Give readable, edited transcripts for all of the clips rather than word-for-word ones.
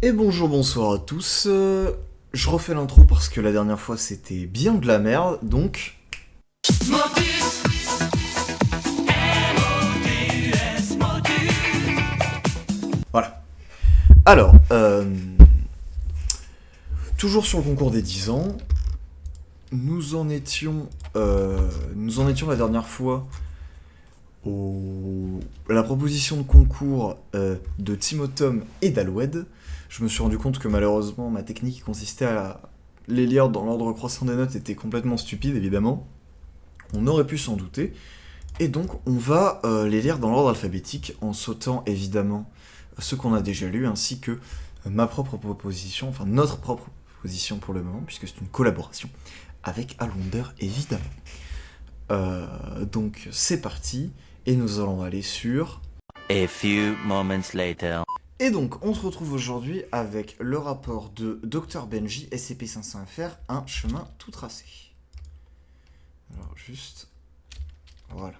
Et bonjour, bonsoir à tous. Je refais l'intro parce que la dernière fois c'était bien de la merde, donc Motus, M-O-T-U-S, Motus. voilà. Alors, toujours sur le concours des 10 ans, nous en étions la dernière fois à la proposition de concours de Timothom et d'Aloued. Je me suis rendu compte que malheureusement ma technique qui consistait à les lire dans l'ordre croissant des notes était complètement stupide, évidemment. On aurait pu s'en douter. Et donc, on va les lire dans l'ordre alphabétique, en sautant évidemment ceux qu'on a déjà lus, ainsi que ma propre proposition, enfin notre propre proposition pour le moment, puisque c'est une collaboration avec Alwonder, évidemment. Donc, c'est parti, et nous allons aller sur... A few moments later. Et donc, on se retrouve aujourd'hui avec le rapport de Dr Benji, SCP-500-FR, un chemin tout tracé. Alors, juste... Voilà.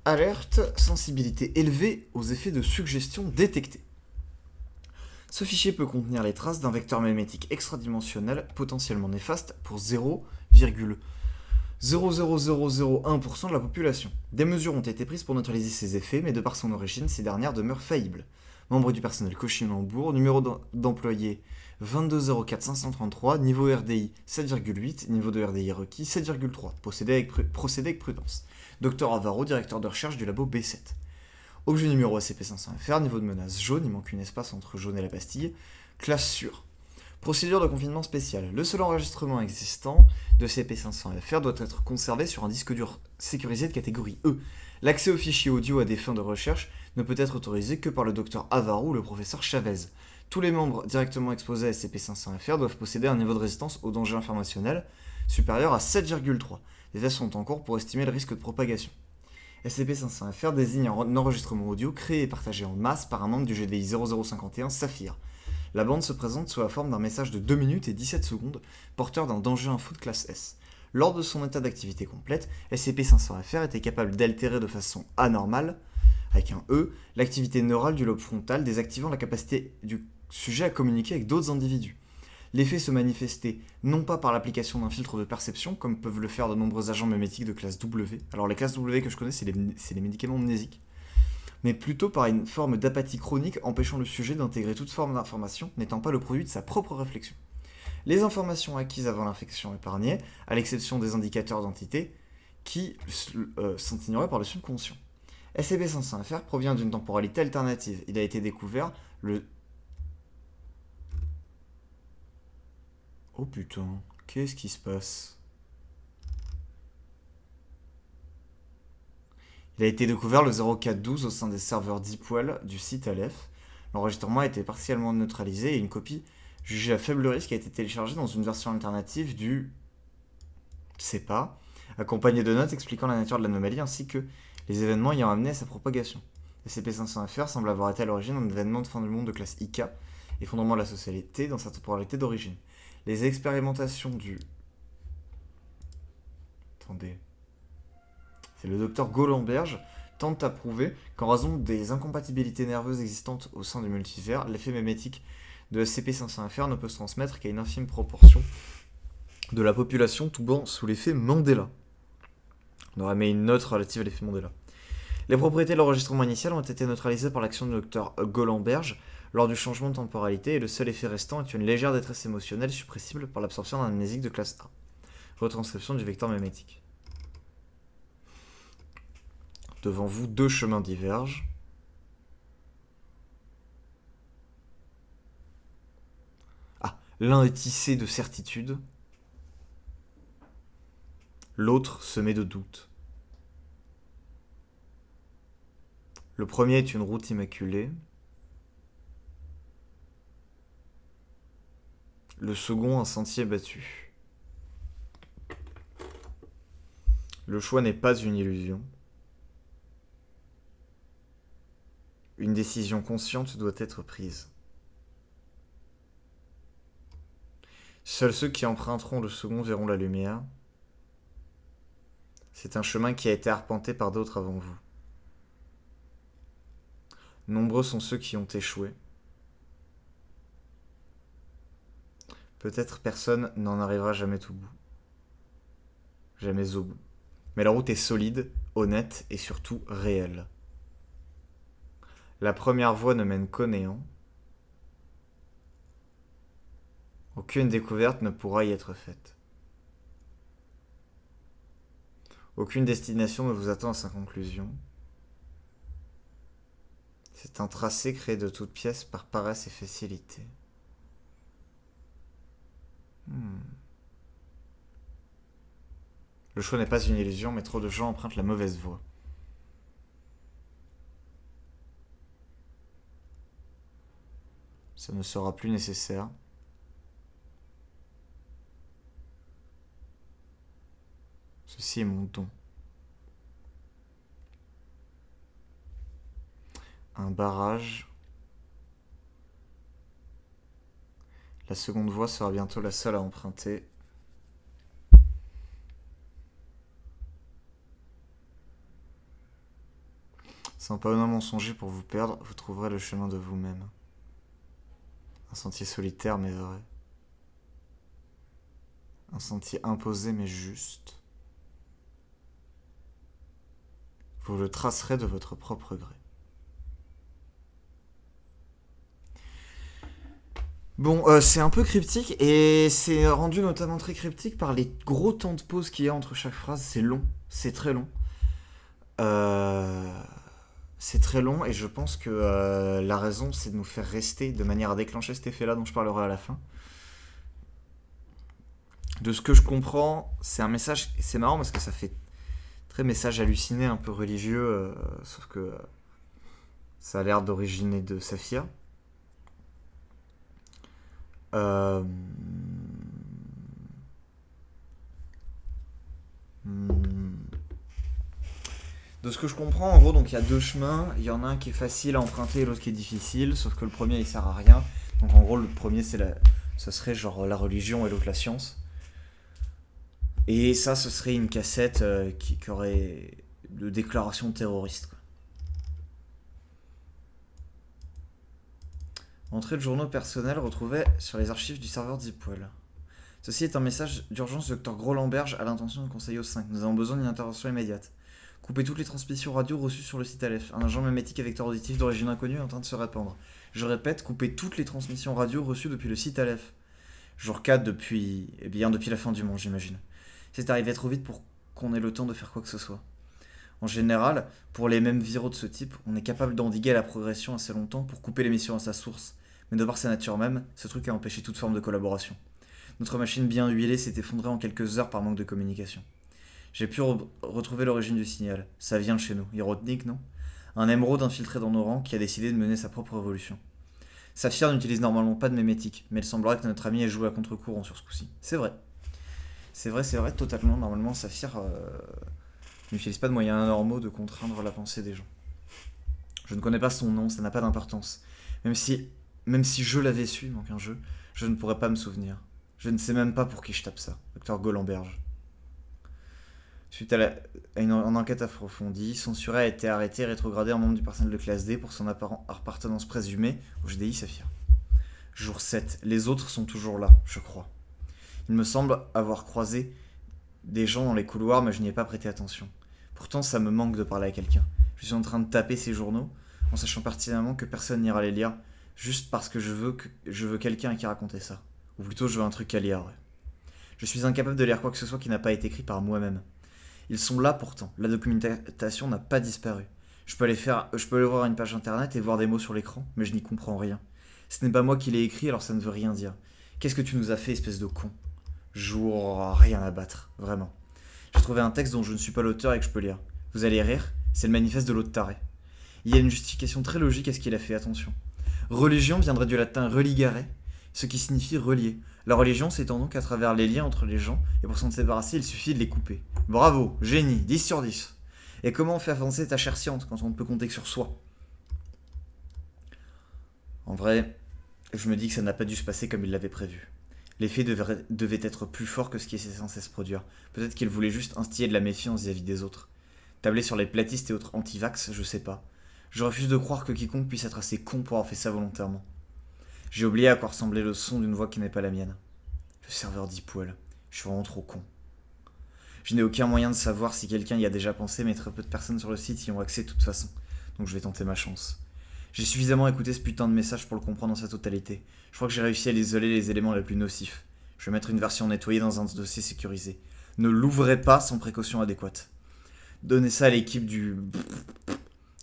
Alerte, sensibilité élevée aux effets de suggestion détectés. Ce fichier peut contenir les traces d'un vecteur mémétique extradimensionnel potentiellement néfaste pour 0,00001% de la population. Des mesures ont été prises pour neutraliser ces effets, mais de par son origine, ces dernières demeurent faillibles. Membre du personnel Cochin-Lambourg, numéro d'employé 2204533, niveau RDI 7,8, niveau de RDI requis 7,3. Procédez avec prudence. Docteur Avaro, directeur de recherche du labo B7. Objet numéro SCP-500-FR, niveau de menace jaune, il manque un espace entre jaune et la pastille. Classe sûre. Procédure de confinement spécial. Le seul enregistrement existant de SCP-500-FR doit être conservé sur un disque dur sécurisé de catégorie E. L'accès aux fichiers audio à des fins de recherche ne peut être autorisé que par le docteur Avaro ou le professeur Chavez. Tous les membres directement exposés à SCP-500-FR doivent posséder un niveau de résistance au danger informationnel supérieur à 7,3. Des tests sont en cours pour estimer le risque de propagation. SCP-500-FR désigne un enregistrement audio créé et partagé en masse par un membre du GDI 0051 Saphir. La bande se présente sous la forme d'un message de 2 minutes et 17 secondes, porteur d'un danger info de classe S. Lors de son état d'activité complète, SCP-500-FR était capable d'altérer de façon anormale, avec un E, l'activité neurale du lobe frontal, désactivant la capacité du sujet à communiquer avec d'autres individus. L'effet se manifestait non pas par l'application d'un filtre de perception, comme peuvent le faire de nombreux agents mémétiques de classe W. Alors les classes W que je connais, c'est les médicaments mnésiques. Mais plutôt par une forme d'apathie chronique empêchant le sujet d'intégrer toute forme d'information n'étant pas le produit de sa propre réflexion. Les informations acquises avant l'infection épargnées, à l'exception des indicateurs d'entité, qui sont ignorés par le subconscient. SCP-500-FR provient d'une temporalité alternative. Il a été découvert le... Oh putain, qu'est-ce qui se passe? Il a été découvert le 0412 au sein des serveurs DeepWell du site Aleph. L'enregistrement a été partiellement neutralisé et une copie jugée à faible risque a été téléchargée dans une version alternative du CEPA, accompagnée de notes expliquant la nature de l'anomalie ainsi que les événements ayant amené à sa propagation. SCP-500-FR semble avoir été à l'origine d'un événement de fin du monde de classe IK, effondrement de la société dans sa temporalité d'origine. Les expérimentations du... Attendez... C'est le docteur Golamberge tente à prouver qu'en raison des incompatibilités nerveuses existantes au sein du multivers, l'effet mémétique de SCP-500-FR ne peut se transmettre qu'à une infime proportion de la population tombant sous l'effet Mandela. On aurait mis une note relative à l'effet Mandela. Les propriétés de l'enregistrement initial ont été neutralisées par l'action du docteur Golamberge lors du changement de temporalité et le seul effet restant est une légère détresse émotionnelle suppressible par l'absorption d'un amnésique de classe A. Retranscription du vecteur mémétique. Devant vous, deux chemins divergent. Ah, l'un est tissé de certitude, l'autre semé de doute. Le premier est une route immaculée, le second un sentier battu. Le choix n'est pas une illusion. Une décision consciente doit être prise. Seuls ceux qui emprunteront le second verront la lumière. C'est un chemin qui a été arpenté par d'autres avant vous. Nombreux sont ceux qui ont échoué. Peut-être personne n'en arrivera jamais au bout. Jamais au bout. Mais la route est solide, honnête et surtout réelle. La première voie ne mène qu'au néant. Aucune découverte ne pourra y être faite. Aucune destination ne vous attend à sa conclusion. C'est un tracé créé de toutes pièces par paresse et facilité. Le choix n'est pas une illusion, mais trop de gens empruntent la mauvaise voie. Ça ne sera plus nécessaire. Ceci est mon don. Un barrage. La seconde voie sera bientôt la seule à emprunter. Sans pas un mensonger pour vous perdre, vous trouverez le chemin de vous-même. Un sentier solitaire mais vrai. Un sentier imposé mais juste. Vous le tracerez de votre propre gré. Bon, c'est un peu cryptique et c'est rendu notamment très cryptique par les gros temps de pause qu'il y a entre chaque phrase. C'est long, c'est très long. C'est très long et je pense que la raison c'est de nous faire rester de manière à déclencher cet effet-là dont je parlerai à la fin. De ce que je comprends, c'est un message, c'est marrant parce que ça fait très message halluciné, un peu religieux, sauf que ça a l'air d'originer de Saphir. De ce que je comprends, en gros, donc il y a deux chemins. Il y en a un qui est facile à emprunter et l'autre qui est difficile. Sauf que le premier, il sert à rien. Donc en gros, le premier, ça serait genre la religion et l'autre la science. Et ça, ce serait une cassette qui aurait de déclaration terroriste. Entrée de journaux personnels retrouvés sur les archives du serveur Deepwell. Ceci est un message d'urgence du Dr Grolamberge à l'intention du Conseil O5. Nous avons besoin d'une intervention immédiate. Coupez toutes les transmissions radio reçues sur le site Aleph. Un agent mimétique à vecteur auditif d'origine inconnue est en train de se répandre. Je répète, coupez toutes les transmissions radio reçues depuis le site Aleph. Jour 4 depuis la fin du monde, j'imagine. C'est arrivé trop vite pour qu'on ait le temps de faire quoi que ce soit. En général, pour les mêmes viraux de ce type, on est capable d'endiguer la progression assez longtemps pour couper l'émission à sa source. Mais de par sa nature même, ce truc a empêché toute forme de collaboration. Notre machine bien huilée s'est effondrée en quelques heures par manque de communication. J'ai pu retrouver l'origine du signal. Ça vient de chez nous. Irotnik, non ? Un émeraude infiltré dans nos rangs qui a décidé de mener sa propre révolution. Saphir n'utilise normalement pas de mémétique, mais il semblerait que notre ami ait joué à contre-courant sur ce coup-ci. C'est vrai. C'est vrai, totalement. Normalement, Saphir n'utilise pas de moyens normaux de contraindre la pensée des gens. Je ne connais pas son nom, ça n'a pas d'importance. Même si je l'avais su, donc un jeu, je ne pourrais pas me souvenir. Je ne sais même pas pour qui je tape ça. Dr Golamberge. Suite à une enquête approfondie, Censuré a été arrêté et rétrogradé en membre du personnel de classe D pour son appartenance présumée au GDI Saphir. Jour 7. Les autres sont toujours là, je crois. Il me semble avoir croisé des gens dans les couloirs, mais je n'y ai pas prêté attention. Pourtant, ça me manque de parler à quelqu'un. Je suis en train de taper ces journaux, en sachant pertinemment que personne n'ira les lire, juste parce que je veux quelqu'un à qui raconter ça. Ou plutôt, je veux un truc à lire, ouais. Je suis incapable de lire quoi que ce soit qui n'a pas été écrit par moi-même. Ils sont là pourtant, la documentation n'a pas disparu. Je peux aller voir une page internet et voir des mots sur l'écran, mais je n'y comprends rien. Ce n'est pas moi qui l'ai écrit, alors ça ne veut rien dire. Qu'est-ce que tu nous as fait, espèce de con ? Rien à battre, vraiment. J'ai trouvé un texte dont je ne suis pas l'auteur et que je peux lire. Vous allez rire, c'est le manifeste de l'autre taré. Il y a une justification très logique à ce qu'il a fait, attention. Religion viendrait du latin religare, ce qui signifie relier. La religion s'étend donc à travers les liens entre les gens, et pour s'en débarrasser, il suffit de les couper. Bravo, génie, 10 sur 10. Et comment on fait avancer ta chère science quand on ne peut compter que sur soi ? En vrai, je me dis que ça n'a pas dû se passer comme il l'avait prévu. L'effet devait être plus fort que ce qui était censé se produire. Peut-être qu'il voulait juste instiller de la méfiance vis-à-vis des autres. Tabler sur les platistes et autres anti-vax, je sais pas. Je refuse de croire que quiconque puisse être assez con pour avoir fait ça volontairement. J'ai oublié à quoi ressemblait le son d'une voix qui n'est pas la mienne. Le serveur Deepwell. Je suis vraiment trop con. Je n'ai aucun moyen de savoir si quelqu'un y a déjà pensé, mais très peu de personnes sur le site y ont accès de toute façon. Donc je vais tenter ma chance. J'ai suffisamment écouté ce putain de message pour le comprendre dans sa totalité. Je crois que j'ai réussi à isoler les éléments les plus nocifs. Je vais mettre une version nettoyée dans un dossier sécurisé. Ne l'ouvrez pas sans précaution adéquate. Donnez ça à l'équipe du...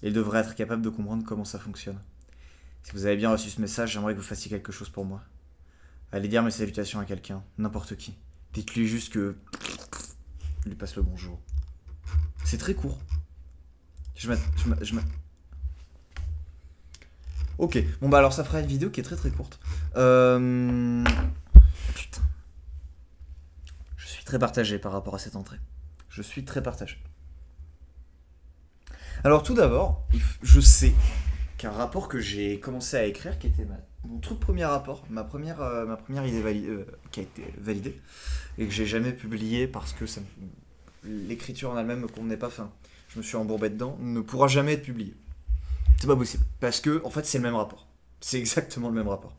Il devrait être capable de comprendre comment ça fonctionne. Si vous avez bien reçu ce message, j'aimerais que vous fassiez quelque chose pour moi. Allez dire mes salutations à quelqu'un, n'importe qui. Dites-lui juste que... Je lui passe le bonjour. C'est très court. Ok, bon bah alors ça fera une vidéo qui est très très courte. Putain. Je suis très partagé par rapport à cette entrée. Je suis très partagé. Alors tout d'abord, je sais qu'un rapport que j'ai commencé à écrire, qui était mon tout premier rapport, ma première idée qui a été validée, et que j'ai jamais publié parce que l'écriture en elle-même me convenait pas, enfin, je me suis embourbé dedans, ne pourra jamais être publié. C'est pas possible. Parce que, en fait, c'est le même rapport. C'est exactement le même rapport.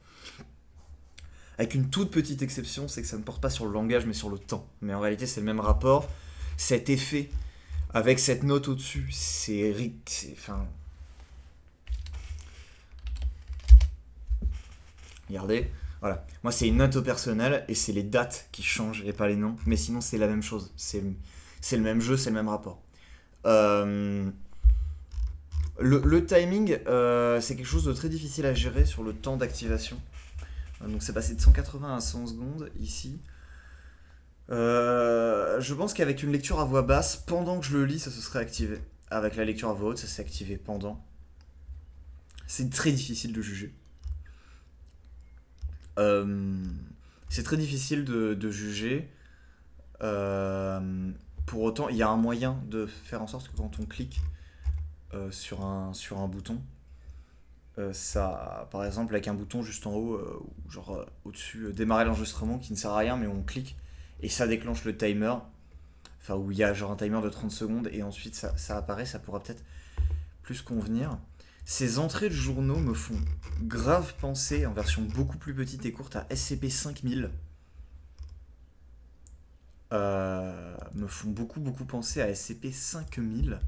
Avec une toute petite exception, c'est que ça ne porte pas sur le langage, mais sur le temps. Mais en réalité, c'est le même rapport. Cet effet, avec cette note au-dessus, enfin... Regardez, voilà. Moi, c'est une note au personnel, et c'est les dates qui changent, et pas les noms. Mais sinon, c'est la même chose. C'est le même jeu, c'est le même rapport. Le timing, c'est quelque chose de très difficile à gérer sur le temps d'activation. Donc c'est passé de 180 à 100 secondes ici. Je pense qu'avec une lecture à voix basse, pendant que je le lis, ça se serait activé. Avec la lecture à voix haute, ça s'est activé pendant. C'est très difficile de juger. C'est très difficile de juger. Pour autant, il y a un moyen de faire en sorte que quand on clique sur un bouton, ça, par exemple avec un bouton juste en haut, ou genre au-dessus, démarrer l'enregistrement qui ne sert à rien, mais on clique et ça déclenche le timer, enfin où il y a genre un timer de 30 secondes et ensuite ça apparaît, ça pourra peut-être plus convenir. Ces entrées de journaux me font grave penser, en version beaucoup plus petite et courte, à SCP-5000. Me font beaucoup penser à SCP-5000,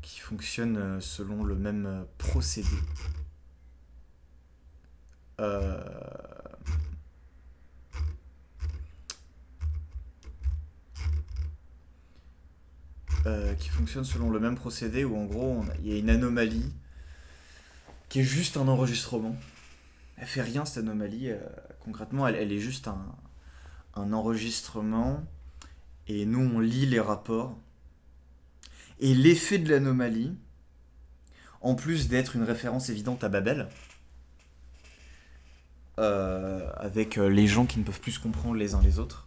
qui fonctionne selon le même procédé. Qui fonctionne selon le même procédé où en gros il y a une anomalie qui est juste un enregistrement. Elle fait rien cette anomalie, concrètement elle est juste un enregistrement et nous on lit les rapports. Et l'effet de l'anomalie, en plus d'être une référence évidente à Babel, avec les gens qui ne peuvent plus se comprendre les uns les autres,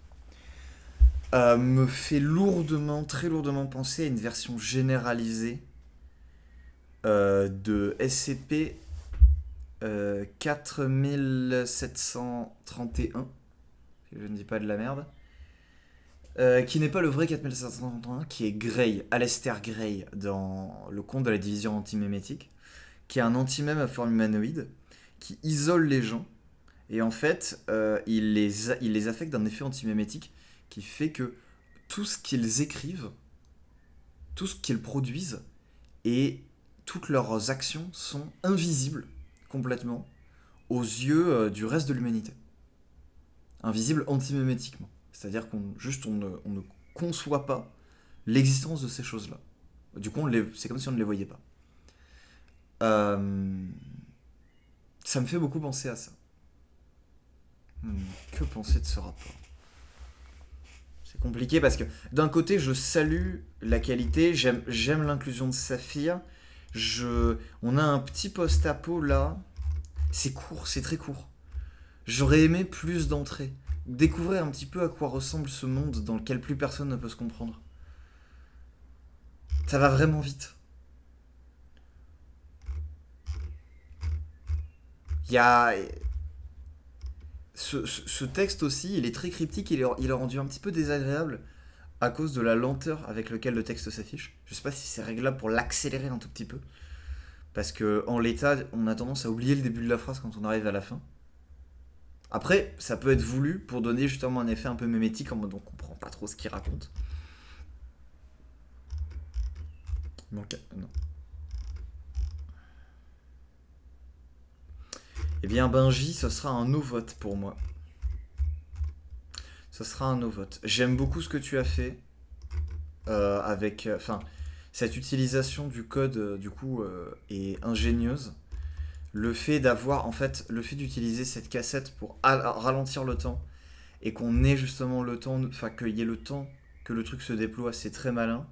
me fait très lourdement penser à une version généralisée de SCP 4731, si je ne dis pas de la merde, qui n'est pas le vrai 4731, qui est Gray, Aleister Gray, dans le conte de la division antimémétique, qui est un antimème à forme humanoïde, qui isole les gens, et en fait, il les affecte d'un effet antimémétique qui fait que tout ce qu'ils écrivent, tout ce qu'ils produisent, et toutes leurs actions sont invisibles complètement aux yeux du reste de l'humanité. Invisibles antimémétiquement. C'est-à-dire qu'on ne conçoit pas l'existence de ces choses-là. Du coup, c'est comme si on ne les voyait pas. Ça me fait beaucoup penser à ça. Que penser de ce rapport ? C'est compliqué parce que d'un côté, je salue la qualité, j'aime l'inclusion de Saphir. On a un petit post-apo là. C'est court, c'est très court. J'aurais aimé plus d'entrées. Découvrir un petit peu à quoi ressemble ce monde dans lequel plus personne ne peut se comprendre. Ça va vraiment vite. Il y a... Ce texte aussi, il est très cryptique, il est rendu un petit peu désagréable à cause de la lenteur avec laquelle le texte s'affiche. Je sais pas si c'est réglable pour l'accélérer un tout petit peu. Parce que en l'état, on a tendance à oublier le début de la phrase quand on arrive à la fin. Après, ça peut être voulu pour donner justement un effet un peu mémétique en mode on comprend pas trop ce qu'il raconte. Donc, non. Eh bien, Benji, ce sera un no vote pour moi. Ce sera un no vote. J'aime beaucoup ce que tu as fait avec. Enfin, cette utilisation du code, du coup, est ingénieuse. Le fait d'avoir, en fait, le fait d'utiliser cette cassette pour ralentir le temps et qu'on ait justement le temps, enfin, qu'il y ait le temps que le truc se déploie, c'est très malin.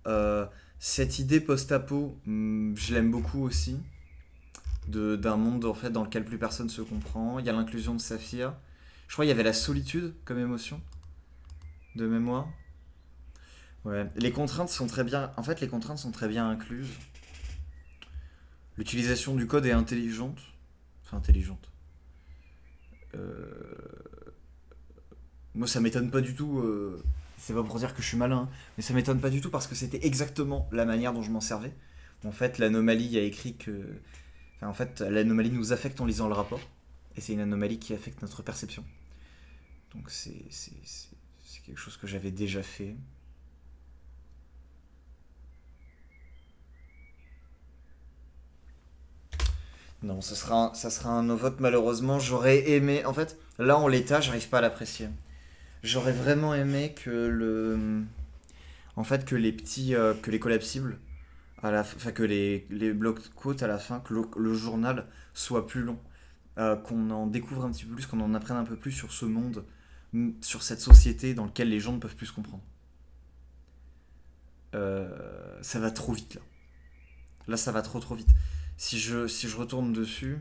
Euh, cette idée post-apo, je l'aime beaucoup aussi. D'un monde en fait dans lequel plus personne se comprend. Il y a l'inclusion de Saphir. Je crois qu'il y avait la solitude comme émotion de mémoire. Ouais. Les contraintes sont très bien. En fait, les contraintes sont très bien incluses. L'utilisation du code est intelligente. Enfin, intelligente. Moi, ça m'étonne pas du tout. C'est pas pour dire que je suis malin, hein, mais ça m'étonne pas du tout parce que c'était exactement la manière dont je m'en servais. En fait, l'anomalie a écrit que. Enfin, en fait, l'anomalie nous affecte en lisant le rapport. Et c'est une anomalie qui affecte notre perception. Donc c'est quelque chose que j'avais déjà fait. Non, ça sera un no vote malheureusement. J'aurais aimé. En fait, là en l'état, j'arrive pas à l'apprécier. J'aurais vraiment aimé que en fait, que les petits, que les collapsibles, enfin que les blocs-quotes à la fin, que le journal soit plus long, qu'on en découvre un petit peu plus, qu'on en apprenne un peu plus sur ce monde, sur cette société dans laquelle les gens ne peuvent plus se comprendre. Ça va trop vite là. Là, ça va trop vite. Si je retourne dessus.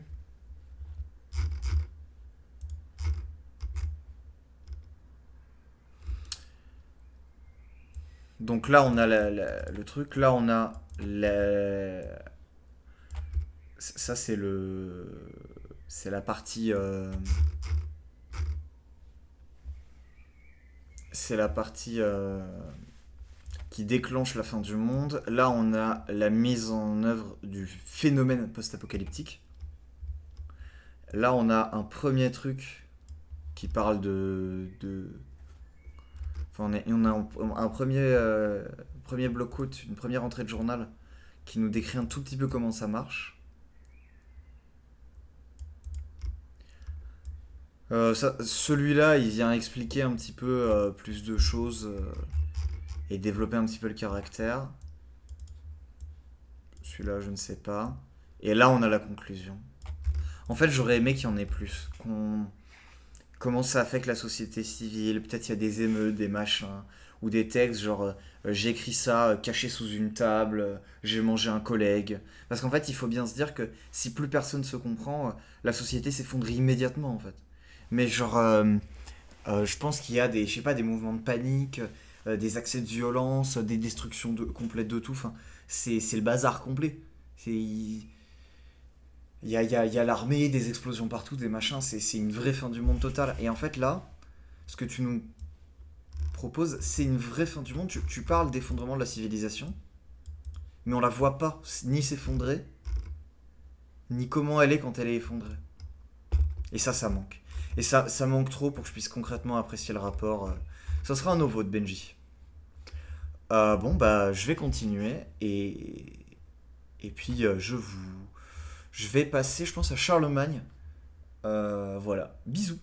Donc là, on a le truc. Là, on a ça, c'est la partie. C'est la partie qui déclenche la fin du monde. Là, on a la mise en œuvre du phénomène post-apocalyptique. Là, on a un premier truc qui parle enfin, on a un premier bloc-quote, une première entrée de journal qui nous décrit un tout petit peu comment ça marche. Celui-là, il vient expliquer un petit peu plus de choses et développer un petit peu le caractère. Celui-là, je ne sais pas. Et là, on a la conclusion. En fait, j'aurais aimé qu'il y en ait plus. Comment ça affecte la société civile. Peut-être il y a des émeutes, des machins. Ou des textes genre j'écris ça caché sous une table, j'ai mangé un collègue. Parce qu'en fait, il faut bien se dire que si plus personne se comprend, la société s'effondre immédiatement en fait. Mais genre, je pense qu'il y a des, je sais pas, des mouvements de panique, des accès de violence, des destructions complètes de tout. Enfin, c'est le bazar complet. Il y a l'armée, des explosions partout, des machins. C'est une vraie fin du monde totale. Et en fait, là, ce que tu nous proposes, c'est une vraie fin du monde. Tu parles d'effondrement de la civilisation, mais on la voit pas ni s'effondrer, ni comment elle est quand elle est effondrée. Et ça manque. Et ça manque trop pour que je puisse concrètement apprécier le rapport. Ça sera un no vote, Benji. Bon, bah, je vais continuer et puis je vais passer, je pense, à Charlemagne. Voilà. Bisous.